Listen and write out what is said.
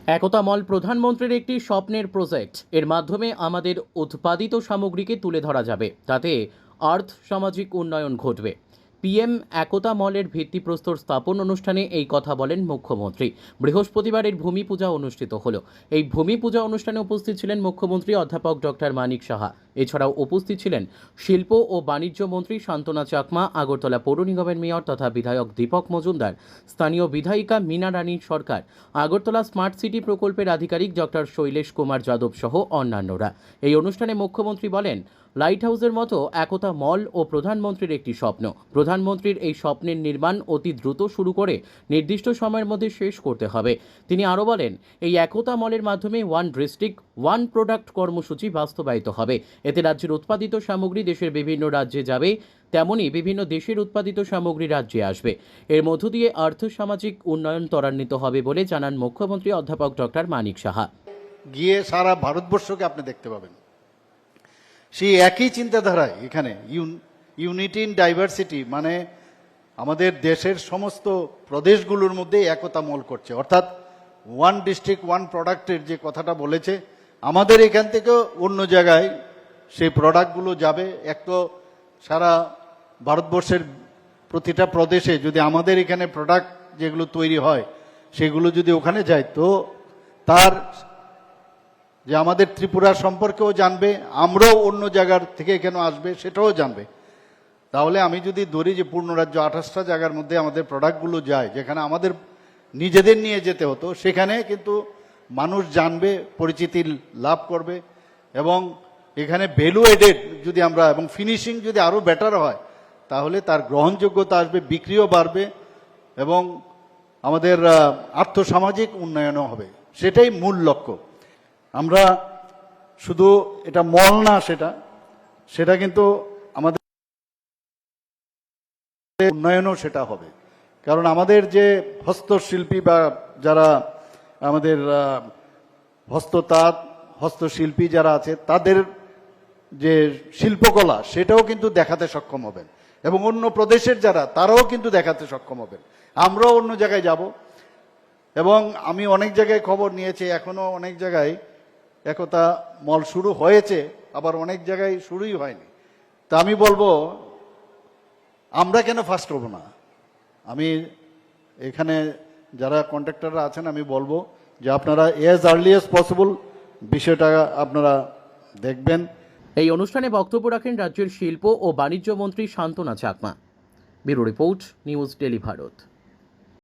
একতা মল প্রধানমন্ত্রীর একটি স্বপ্নের প্রজেক্ট। এর মাধ্যমে আমাদের উৎপাদিত সামগ্রীকে তুলে ধরা যাবে, তাতে আর্থ সামাজিক উন্নয়ন ঘটবে। পিএম একতা মলের ভিত্তিপ্রস্তর স্থাপন অনুষ্ঠানে এই কথা বলেন মুখ্যমন্ত্রী। বৃহস্পতিবার এর ভূমি পূজা অনুষ্ঠিত হলো। এই ভূমি পূজা অনুষ্ঠানে উপস্থিত ছিলেন মুখ্যমন্ত্রী অধ্যাপক ডক্টর মানিক সাহা। এছাড়াও উপস্থিত ছিলেন শিল্প ও বাণিজ্য মন্ত্রী শান্তনা চাকমা, আগরতলা পৌর নিগমের মেয়র তথা বিধায়ক দীপক মজুমদার, স্থানীয় বিধায়িকা মীনা রানী সরকার, আগরতলা স্মার্ট সিটি প্রকল্পের আধিকারিক ডক্টর শৈলেশ কুমার যাদব সহ অন্যান্যরা। এই অনুষ্ঠানে মুখ্যমন্ত্রী বলেন, লাইট হাউসের মতো একতা মল ও প্রধানমন্ত্রীর একটি স্বপ্ন। প্রধানমন্ত্রীর এই স্বপ্নের নির্মাণ অতি দ্রুত শুরু করে নির্দিষ্ট সময়ের মধ্যে শেষ করতে হবে। তিনি আরও বলেন, এই একতা মলের মাধ্যমে ওয়ান ডিস্ট্রিক্ট ওয়ান প্রোডাক্ট কর্মসূচি বাস্তবায়িত হবে। এতে রাজ্যের উৎপাদিত সামগ্রী দেশের বিভিন্ন রাজ্যে যাবে, তেমনি বিভিন্ন দেশের উৎপাদিত সামগ্রী রাজ্যে আসবে। এর মধ্য দিয়ে আর্থসামাজিক উন্নয়ন ত্বরান্বিত হবে বলে জানান মুখ্যমন্ত্রী অধ্যাপক ডক্টর মানিক সাহা। গিয়ে সারা ভারতবর্ষকে আপনি দেখতে পাবেন সেই একই চিন্তাধারায় এখানে ইউনিটি ইন ডাইভার্সিটি, মানে আমাদের দেশের সমস্ত প্রদেশগুলোর মধ্যে একতা মল করছে, অর্থাৎ ওয়ান ডিস্ট্রিক্ট ওয়ান প্রোডাক্টের যে কথাটা বলেছে, আমাদের এখান থেকেও অন্য জায়গায় সেই প্রোডাক্টগুলো যাবে। এক তো সারা ভারতবর্ষের প্রতিটা প্রদেশে যদি আমাদের এখানে প্রোডাক্ট যেগুলো তৈরি হয় সেগুলো যদি ওখানে যায়, তো তার যে আমাদের ত্রিপুরা সম্পর্কেও জানবে, আমরাও অন্য জায়গার থেকে কেন আসবে সেটাও জানবে। তাহলে আমি যদি ধরি যে পূর্ণ রাজ্য 28টা জায়গার মধ্যে আমাদের প্রোডাক্টগুলো যায়, যেখানে আমাদের নিজেদের নিয়ে যেতে হতো, সেখানে কিন্তু মানুষ জানবে, পরিচিতি লাভ করবে, এবং এখানে ভ্যালু এডেড যদি আমরা এবং ফিনিশিং যদি আরও বেটার হয় তাহলে তার গ্রহণযোগ্যতা আসবে, বিক্রিও বাড়বে এবং আমাদের আর্থসামাজিক উন্নয়নও হবে। সেটাই মূল লক্ষ্য। আমরা শুধু এটা মল না, সেটা কিন্তু আমাদের উন্নয়নও সেটা হবে। কারণ আমাদের যে হস্তশিল্পী বা যারা আমাদের হস্ততাঁত হস্তশিল্পী যারা আছে, তাদের যে শিল্পকলা সেটাও কিন্তু দেখাতে সক্ষম হবেন, এবং অন্য প্রদেশের যারা তারাও কিন্তু দেখাতে সক্ষম হবেন। আমরাও অন্য জায়গায় যাব, এবং আমি অনেক জায়গায় খবর নিয়েছি, এখনো অনেক জায়গায় একতা মল শুরু হয়েছে, আবার অনেক জায়গায় শুরুই হয়নি। তা আমি বলবো, আমরা কেন ফার্স্ট হব না? আমি এখানে যারা কন্ট্রাক্টররা আছেন আমি বলবো যে আপনারা এজ আর্লি এজ পসিবল বিষয়টা আপনারা দেখবেন। এই অনুষ্ঠানে বক্তব্য রাখেন রাজ্যের শিল্প ও বাণিজ্য মন্ত্রী Shantana Chakma. Bureau report, news daily Bharat.